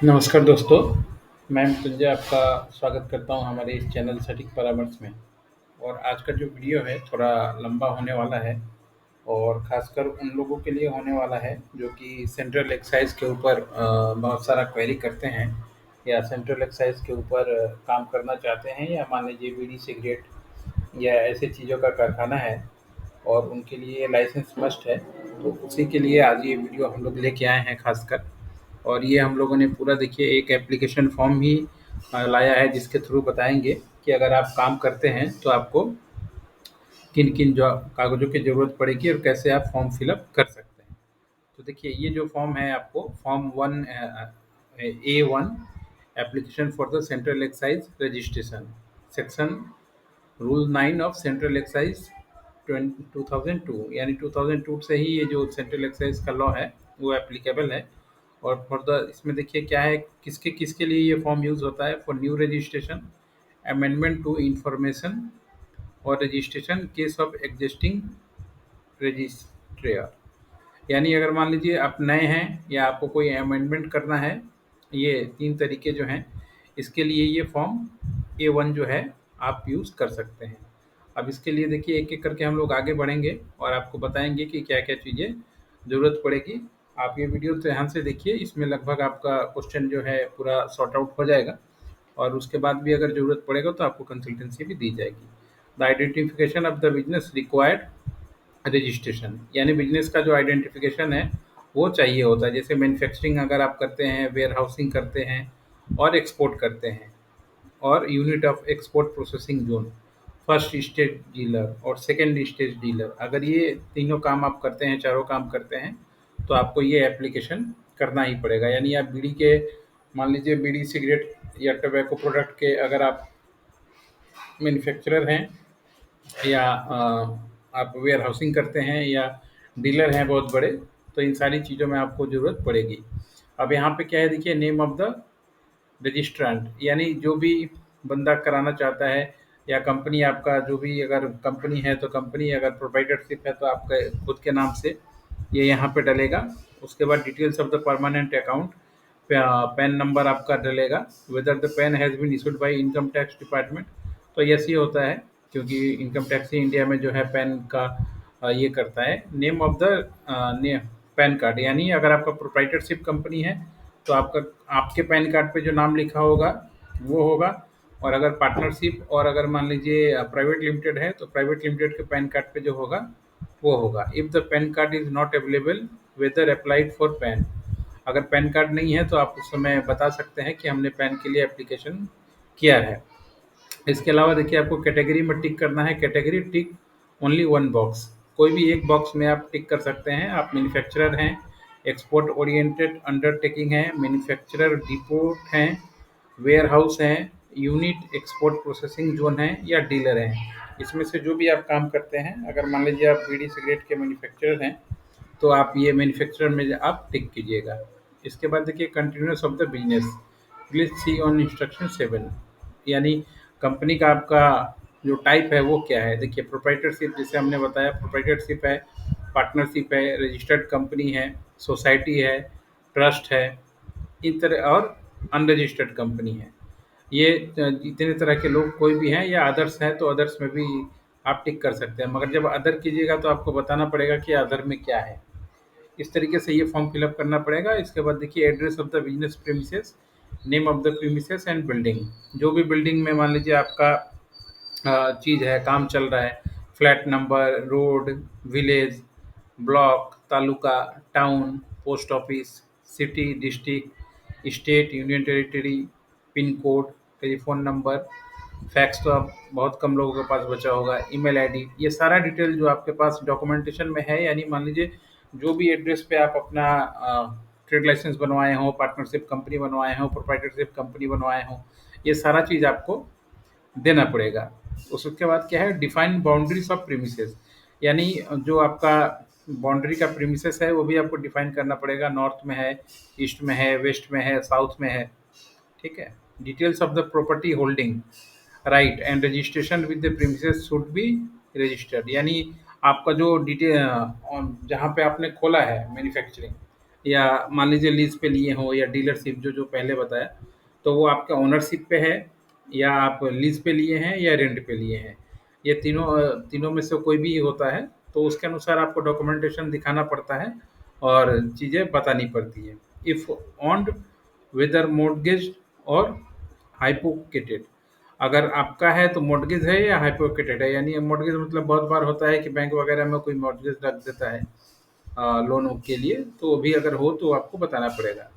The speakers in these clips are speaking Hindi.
नमस्कार दोस्तों, मैं मृत्युंजय आपका स्वागत करता हूं हमारे इस चैनल सटीक परामर्श में। और आज का जो वीडियो है थोड़ा लंबा होने वाला है और ख़ासकर उन लोगों के लिए होने वाला है जो कि सेंट्रल एक्साइज़ के ऊपर बहुत सारा क्वेरी करते हैं या सेंट्रल एक्साइज़ के ऊपर काम करना चाहते हैं या मान लीजिए बीड़ी, सिगरेट या ऐसे चीज़ों का कारखाना है और उनके लिए लाइसेंस मस्ट है। तो उसी के लिए आज ये वीडियो हम लोग लेके आए हैं ख़ासकर। और ये हम लोगों ने पूरा देखिए एक एप्लीकेशन फॉर्म भी लाया है जिसके थ्रू बताएँगे कि अगर आप काम करते हैं तो आपको किन-किन जो कागज़ों की ज़रूरत पड़ेगी और कैसे आप फॉर्म फिल अप कर सकते हैं। तो देखिए ये जो फॉर्म है आपको form 1 A1 application for the central excise registration section rule 9 of central excise 2002 यानी 2002 से ही ये जो सेंट्रल एक्साइज़ का लॉ है वो एप्लीकेबल है। और फॉर द इसमें देखिए क्या है किसके किसके लिए ये फॉर्म यूज़ होता है for new registration, amendment to information और registration case of existing registrar. यानी अगर मान लीजिए आप नए हैं या आपको कोई अमेंडमेंट करना है, ये 3 तरीके जो हैं, इसके लिए ये फॉर्म A1 जो है आप यूज़ कर सकते हैं। अब इसके लिए देखिए एक-एक करके हम लोग आगे बढ़ेंगे और आपको बताएँगे कि क्या-क्या चीज़ें ज़रूरत पड़ेगी। आप ये वीडियो ध्यान से देखिए, इसमें लगभग आपका क्वेश्चन जो है पूरा सॉर्ट आउट हो जाएगा और उसके बाद भी अगर ज़रूरत पड़ेगा तो आपको कंसल्टेंसी भी दी जाएगी। The identification of the business required registration यानी बिजनेस का जो आइडेंटिफिकेशन है वो चाहिए होता है। जैसे मैन्युफैक्चरिंग अगर आप करते हैं, वेयर हाउसिंग करते हैं और एक्सपोर्ट करते हैं और unit of export processing zone, first stage dealer और सेकंड स्टेज डीलर, अगर ये तीनों काम आप करते हैं, चारों काम करते हैं, तो आपको ये एप्लीकेशन करना ही पड़ेगा। यानी आप बीड़ी के मान लीजिए बीड़ी, सिगरेट या टोबैको प्रोडक्ट के अगर आप मैन्युफैक्चरर हैं या आप वेयर हाउसिंग करते हैं या डीलर हैं बहुत बड़े, तो इन सारी चीज़ों में आपको ज़रूरत पड़ेगी। अब यहाँ पे क्या है देखिए नेम ऑफ द रजिस्ट्रांट यानी जो भी बंदा कराना चाहता है या कंपनी आपका जो भी अगर कंपनी है तो कंपनी, अगर प्रोप्राइटरशिप है तो आपका खुद के नाम से ये यहाँ पे डलेगा। उसके बाद details of the permanent account, PAN number आपका डलेगा, whether the PAN has been issued by income tax department. तो यस ये होता है क्योंकि इनकम टैक्स ही इंडिया में जो है पैन का ये करता है। Name of the PAN card यानी अगर आपका प्रोप्राइटरशिप कंपनी है तो आपका आपके पैन कार्ड पे जो नाम लिखा होगा वो होगा। और अगर पार्टनरशिप और अगर मान लीजिए प्राइवेट लिमिटेड है तो प्राइवेट लिमिटेड के पैन कार्ड पे जो होगा वो होगा। If the PAN card is not available whether applied for PAN, अगर पैन कार्ड नहीं है तो आप उस समय बता सकते हैं कि हमने पैन के लिए एप्लीकेशन किया है। इसके अलावा देखिए आपको कैटेगरी में टिक करना है, कैटेगरी टिक ओनली वन बॉक्स, कोई भी एक बॉक्स में आप टिक कर सकते हैं। आप मैन्युफैक्चरर हैं, एक्सपोर्ट ओरिएंटेड अंडरटेकिंग है, मैन्युफैक्चरर डिपोट हैं, वेयर हाउस हैं, यूनिट एक्सपोर्ट प्रोसेसिंग जोन है या डीलर हैं। इसमें से जो भी आप काम करते हैं, अगर मान लीजिए आप बीड़ी सिगरेट के मैन्युफैक्चरर हैं तो आप ये मैन्युफैक्चरर में आप टिक कीजिएगा। इसके बाद देखिए continuous of the business, please see on instruction 7 यानी कंपनी का आपका जो टाइप है वो क्या है। देखिए प्रोप्राइटरशिप जैसे हमने बताया, प्रोप्राइटरशिप है, पार्टनरशिप है, रजिस्टर्ड कंपनी है, सोसाइटी है, ट्रस्ट है, इन तरह और अनरजिस्टर्ड कंपनी है। ये इतने तरह के लोग कोई भी हैं या अदर्स हैं तो अदर्स में भी आप टिक कर सकते हैं, मगर जब अदर कीजिएगा तो आपको बताना पड़ेगा कि अदर में क्या है। इस तरीके से ये फॉर्म फिलअप करना पड़ेगा। इसके बाद देखिए address of the business premises, name of the premises and building, जो भी बिल्डिंग में मान लीजिए आपका चीज़ है, काम चल रहा है, flat number, road, village, block, taluka, town, post office, city, district, state, union territory, pin code, telephone number, fax तो अब बहुत कम लोगों के पास बचा होगा, ईमेल आईडी, ये सारा डिटेल जो आपके पास डॉक्यूमेंटेशन में है। यानी मान लीजिए जो भी एड्रेस पे आप अपना ट्रेड लाइसेंस बनवाए हों, पार्टनरशिप कंपनी बनवाए हों, प्रोप्राइटरशिप कंपनी बनवाए हों, ये सारा चीज़ आपको देना पड़ेगा। उसके बाद क्या है डिफाइन बाउंड्रीज ऑफ प्रीमिसेस, यानी जो आपका बाउंड्री का प्रीमिसेस है वो भी आपको डिफाइन करना पड़ेगा। नॉर्थ में है, ईस्ट में है, वेस्ट में है, साउथ में है, ठीक है। Details of the property holding right and registration with the premises should be registered, यानी आपका जो डिटेल जहाँ पे आपने खोला है मैन्युफैक्चरिंग या मान लीजिए लीज़ पे लिए हों या डीलरशिप जो पहले बताया, तो वो आपका ओनरशिप पे है या आप लीज़ पे लिए हैं या रेंट पे लिए हैं। ये तीनों में से कोई भी होता है, तो उसके अनुसार आपको डॉक्यूमेंटेशन दिखाना पड़ता है और चीज़ें बतानी पड़ती हैं। इफ़ ओन्ड वेदर मॉर्टगेज और हाइपोथेकेटेड, अगर आपका है तो मॉर्टगेज है या हाइपोथेकेटेड है, यानी मॉर्टगेज मतलब बहुत बार होता है कि बैंक वगैरह में कोई मॉर्टगेज रख देता है लोन के लिए, तो वो भी अगर हो तो आपको बताना पड़ेगा।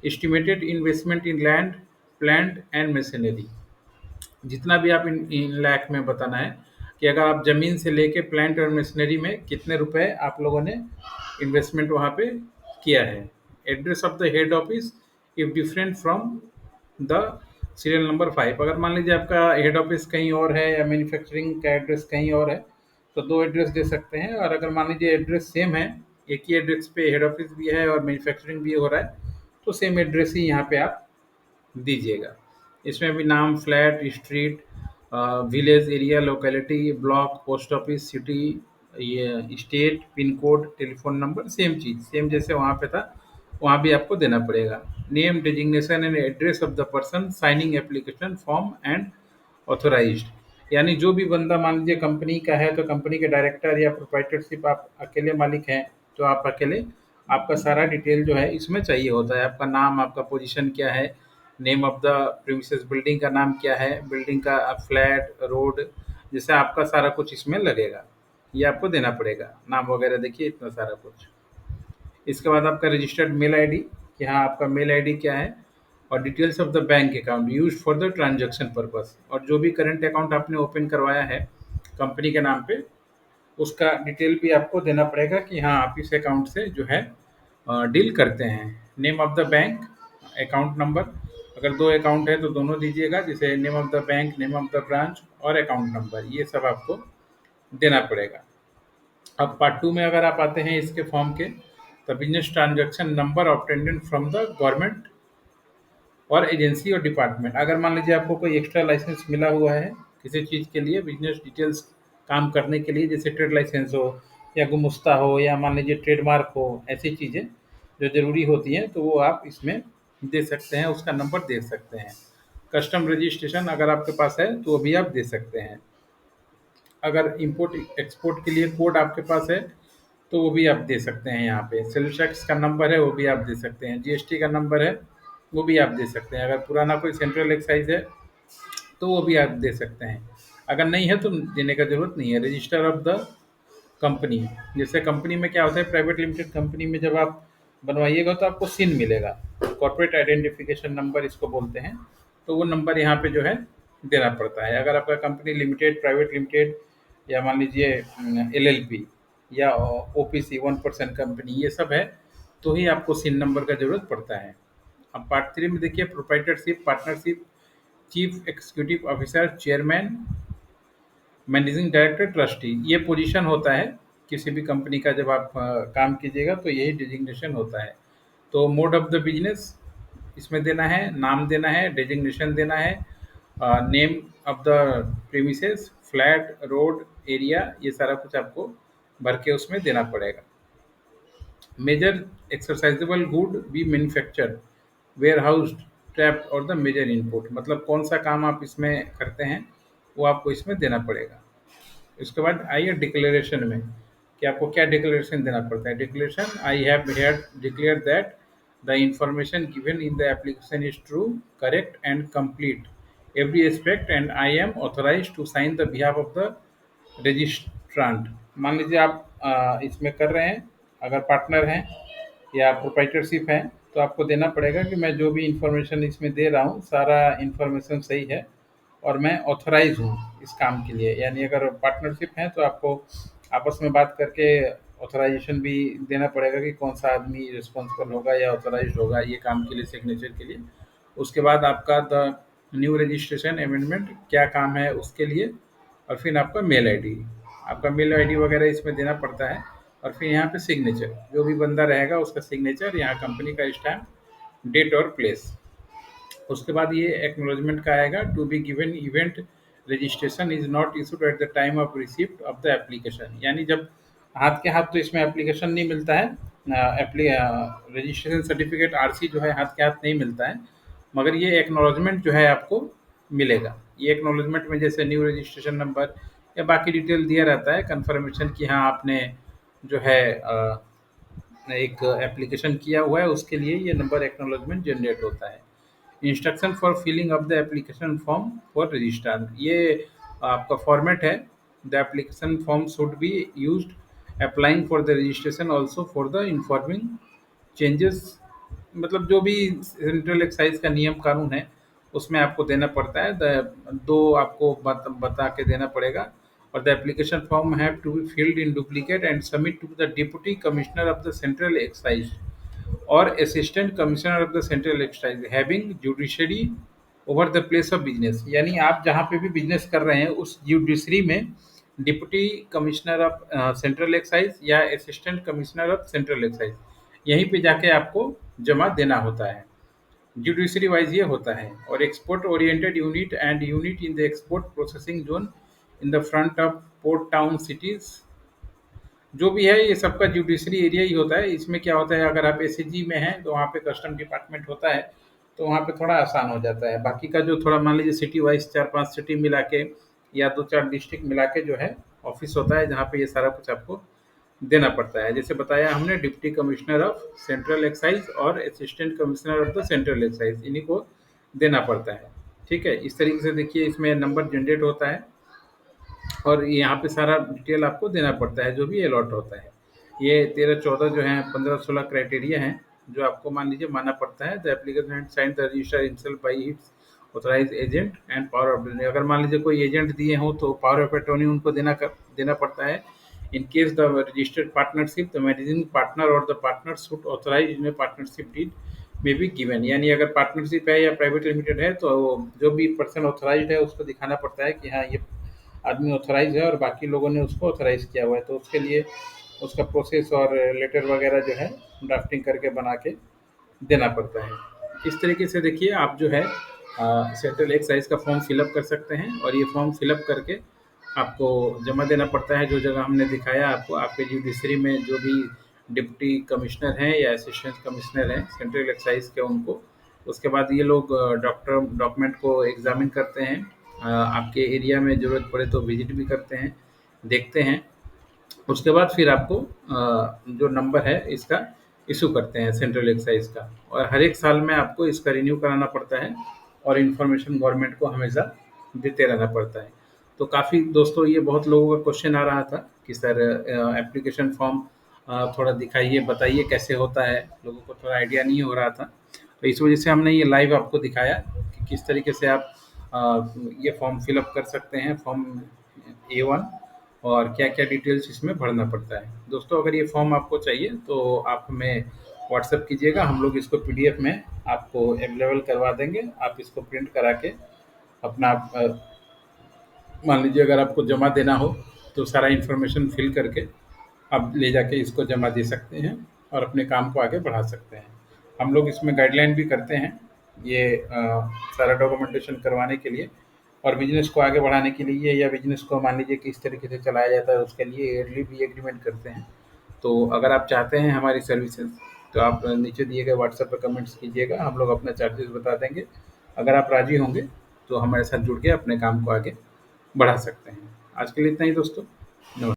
Estimated investment in land, plant and machinery, जितना भी आप इन लाख में बताना है कि अगर आप ज़मीन से लेके प्लांट और मशीनरी में कितने रुपए आप लोगों ने इन्वेस्टमेंट वहाँ पे किया है। Address of the head office if different from the serial number 5, अगर मान लीजिए आपका हेड ऑफिस कहीं और है या मैन्युफैक्चरिंग का एड्रेस कहीं और है, तो 2 एड्रेस दे सकते हैं। और अगर मान लीजिए एड्रेस सेम है, एक ही एड्रेस पे हेड ऑफिस भी है और मैन्युफैक्चरिंग भी हो रहा है, तो सेम एड्रेस ही यहाँ पे आप दीजिएगा। इसमें भी नाम, flat, street, village, area, locality, block, post office, city, ये state, pin code, telephone number, same चीज़, सेम जैसे वहाँ पे था, वहाँ भी आपको देना पड़ेगा। Name, designation and address of the person signing application form and authorised, यानी जो भी बंदा मान लीजिए कंपनी का है, तो कंपनी के डायरेक्टर या प्रोप्राइटरशिप आप अकेले मालिक हैं, तो आप अकेले, आपका सारा डिटेल जो है इसमें चाहिए होता है। आपका नाम, आपका पोजीशन क्या है, name of the premises, building का नाम क्या है, बिल्डिंग का फ्लैट, रोड, जैसे आपका सारा कुछ इसमें लगेगा, ये आपको देना पड़ेगा। नाम वगैरह देखिए, इतना सारा कुछ। इसके बाद आपका रजिस्टर्ड मेल आईडी, कि हाँ आपका मेल आईडी क्या है, और details of the bank account used for the transaction purpose, और जो भी करंट अकाउंट आपने ओपन करवाया है कंपनी के नाम पे, उसका डिटेल भी आपको देना पड़ेगा कि हाँ आप इस अकाउंट से जो है डील करते हैं। Name of the bank, account number, अगर 2 अकाउंट है तो दोनों दीजिएगा, जैसे name of the bank, name of the branch और अकाउंट नंबर, ये सब आपको देना पड़ेगा। अब पार्ट 2 में अगर आप आते हैं इसके फॉर्म के, तो business transaction number obtained from the government और एजेंसी और डिपार्टमेंट, अगर मान लीजिए आपको कोई एक्स्ट्रा लाइसेंस मिला हुआ है किसी चीज़ के लिए, बिजनेस डिटेल्स काम करने के लिए, जैसे ट्रेड लाइसेंस हो या गुमस्ता हो या मान लीजिए ट्रेडमार्क हो, ऐसी चीज़ें जो ज़रूरी होती हैं, तो वो आप इसमें दे सकते हैं, उसका नंबर दे सकते हैं। कस्टम रजिस्ट्रेशन अगर आपके पास है तो वो भी आप दे सकते हैं। अगर इंपोर्ट एक्सपोर्ट के लिए कोड आपके पास है तो वो भी आप दे सकते हैं यहाँ पे। सेल्स टैक्स का नंबर है वो भी आप दे सकते हैं। जीएसटी का नंबर है वो भी आप दे सकते हैं। अगर पुराना कोई सेंट्रल एक्साइज है तो वो भी आप दे सकते हैं। अगर नहीं है तो देने का ज़रूरत नहीं है। रजिस्टर ऑफ द कंपनी, जैसे कंपनी में क्या होता है, प्राइवेट लिमिटेड कंपनी में जब आप बनवाइएगा तो आपको सिन मिलेगा, कॉर्पोरेट आइडेंटिफिकेशन नंबर इसको बोलते हैं, तो वो नंबर यहाँ पे जो है देना पड़ता है। अगर आपका कंपनी लिमिटेड, प्राइवेट लिमिटेड या मान लीजिए एलएलपी या ओपीसी 1% कंपनी, ये सब है, तो ही आपको सिन नंबर का ज़रूरत पड़ता है। अब पार्ट 3 में देखिए, proprietorship, partnership, chief executive officer, chairman, managing director, trustee, ये पोजीशन होता है किसी भी कंपनी का। जब आप काम कीजिएगा तो यही डिजिग्नेशन होता है। तो मोड ऑफ द बिजनेस इसमें देना है, नाम देना है, डिजिग्नेशन देना है, name of the premises, flat, road, area, ये सारा कुछ आपको भर के उसमें देना पड़ेगा। Major excisable good be manufacture, warehoused, trapped और द मेजर इनपुट, मतलब कौन सा काम आप इसमें करते हैं वो आपको इसमें देना पड़ेगा। इसके बाद आइए डिक्लेरेशन में, कि आपको क्या डिक्लेरेशन देना पड़ता है। Declaration, I have here declare that the information given in the application is true, correct and complete every aspect, and I am authorise to sign the behalf of the registrant. मान लीजिए आप इसमें कर रहे हैं, अगर पार्टनर हैं या प्रोप्राइटरशिप है, तो आपको देना पड़ेगा कि मैं जो भी इंफॉर्मेशन इसमें दे रहा हूँ सारा इंफॉर्मेशन सही है और मैं ऑथराइज हूँ इस काम के लिए। यानी अगर पार्टनरशिप है तो आपको आपस में बात करके ऑथराइजेशन भी देना पड़ेगा कि कौन सा आदमी रिस्पॉन्सिबल होगा या ऑथराइज होगा ये काम के लिए, सिग्नेचर के लिए। उसके बाद आपका द न्यू रजिस्ट्रेशन अमेंडमेंट क्या काम है उसके लिए, और फिर आपका मेल आईडी, आपका मेल आईडी वगैरह इसमें देना पड़ता है। और फिर यहाँ पे सिग्नेचर, जो भी बंदा रहेगा उसका सिग्नेचर, यहाँ कंपनी का स्टैम्प, डेट और प्लेस। उसके बाद ये एक्नॉलेजमेंट का आएगा, to be given event registration is not issued at the time of receipt of the application, यानी जब हाथ के हाथ तो इसमें एप्लीकेशन नहीं मिलता है, रजिस्ट्रेशन सर्टिफिकेट आरसी जो है हाथ के हाथ नहीं मिलता है, मगर ये एक्नॉलेजमेंट जो है आपको मिलेगा। ये एक्नॉलेजमेंट में जैसे न्यू रजिस्ट्रेशन नंबर या बाकी डिटेल दिया रहता है कंफर्मेशन कि हाँ आपने जो है एक एप्लीकेशन किया हुआ है, उसके लिए ये नंबर एक्नॉलेजमेंट जनरेट होता है। Instruction for filling up the application form for registrar, ये आपका फॉर्मेट है। The application form should be used applying for the registration also for the informing changes, मतलब जो भी सेंट्रल एक्साइज का नियम कानून है उसमें आपको देना पड़ता है। दो आपको बता के देना पड़ेगा। और the application form have to be filled in duplicate and submit to the deputy commissioner of the central excise और assistant commissioner of the central excise having judiciary over the place of business, यानी आप जहाँ पे भी बिजनेस कर रहे हैं उस जुडिशरी में deputy commissioner of central excise या assistant commissioner of central excise यहीं पे जाके आपको जमा देना होता है। जुडिशरी वाइज ये होता है। और export oriented unit and unit in the export processing zone in the front of port town cities, जो भी है ये सबका जुडिशरी एरिया ही होता है। इसमें क्या होता है, अगर आप एसएजी में हैं तो वहाँ पे कस्टम डिपार्टमेंट होता है, तो वहाँ पे थोड़ा आसान हो जाता है। बाकी का जो थोड़ा मान लीजिए सिटी वाइज 4-5 सिटी मिला के या 2-4 डिस्ट्रिक्ट मिला के जो है ऑफिस होता है जहाँ पे ये सारा कुछ आपको देना पड़ता है। जैसे बताया हमने deputy commissioner of central excise और assistant commissioner of the central excise, इन्हीं को देना पड़ता है। ठीक है, इस तरीके से देखिए इसमें नंबर जनरेट होता है और यहाँ पे सारा डिटेल आपको देना पड़ता है जो भी अलॉट होता है। ये 13-14 जो हैं 15-16 क्राइटेरिया हैं जो आपको मान लीजिए मानना पड़ता है। The application sign the register himself by his authorised agent and power of attorney, अगर मान लीजिए कोई एजेंट दिए हों तो पावर ऑफ अटॉर्नी उनको देना पड़ता है। In case the registered partnership the managing partner और the partner should authorise in partnership deed में बी गिवन, यानी अगर पार्टनरशिप है या प्राइवेट लिमिटेड है तो जो भी पर्सन ऑथराइज्ड है उसको दिखाना पड़ता है कि हाँ ये आदमी ऑथराइज है और बाकी लोगों ने उसको ऑथराइज किया हुआ है, तो उसके लिए उसका प्रोसेस और लेटर वगैरह जो है ड्राफ्टिंग करके बना के देना पड़ता है। इस तरीके से देखिए आप जो है सेंट्रल एक्साइज का फॉर्म फिलअप कर सकते हैं और ये फॉर्म फिलअप करके आपको जमा देना पड़ता है। जो जगह हमने दिखाया आपको, आपके जुडिशरी में जो भी डिप्टी कमिश्नर हैं या असिस्टेंट कमिश्नर हैं सेंट्रल एक्साइज के, उनको उसके बाद ये लोग डॉक्यूमेंट को एग्जामिन करते हैं। आपके एरिया में ज़रूरत पड़े तो विजिट भी करते हैं, देखते हैं। उसके बाद फिर आपको जो नंबर है इसका इशू करते हैं सेंट्रल एक्साइज का, और हर एक साल में आपको इसका रिन्यू कराना पड़ता है और इन्फॉर्मेशन गवर्नमेंट को हमेशा देते रहना पड़ता है। तो काफ़ी दोस्तों ये बहुत लोगों का क्वेश्चन आ रहा था कि सर एप्लीकेशन फॉर्म थोड़ा दिखाइए, बताइए कैसे होता है, लोगों को थोड़ा आइडिया नहीं हो रहा था। तो इस वजह से हमने ये लाइव आपको दिखाया कि किस तरीके से आप ये फॉर्म फिलअप कर सकते हैं, फॉर्म A1, और क्या-क्या डिटेल्स इसमें भरना पड़ता है। दोस्तों अगर ये फॉर्म आपको चाहिए तो आप हमें व्हाट्सएप कीजिएगा, हम लोग इसको पीडीएफ में आपको अवेलेबल करवा देंगे। आप इसको प्रिंट करा के अपना मान लीजिए अगर आपको जमा देना हो तो सारा इन्फॉर्मेशन फिल करके आप ले जाके इसको जमा दे सकते हैं और अपने काम को आगे बढ़ा सकते हैं। हम लोग इसमें गाइडलाइन भी करते हैं ये सारा डॉक्यूमेंटेशन करवाने के लिए और बिजनेस को आगे बढ़ाने के लिए, या बिजनेस को मान लीजिए किस तरीके से चलाया जाता है उसके लिए ईयरली भी एग्रीमेंट करते हैं। तो अगर आप चाहते हैं हमारी सर्विसेज तो आप नीचे दिए गए व्हाट्सएप पर कमेंट्स कीजिएगा, हम लोग अपना चार्जेस बता देंगे। अगर आप राजी होंगे तो हमारे साथ जुड़ के अपने काम को आगे बढ़ा सकते हैं। आज के लिए इतना ही दोस्तों।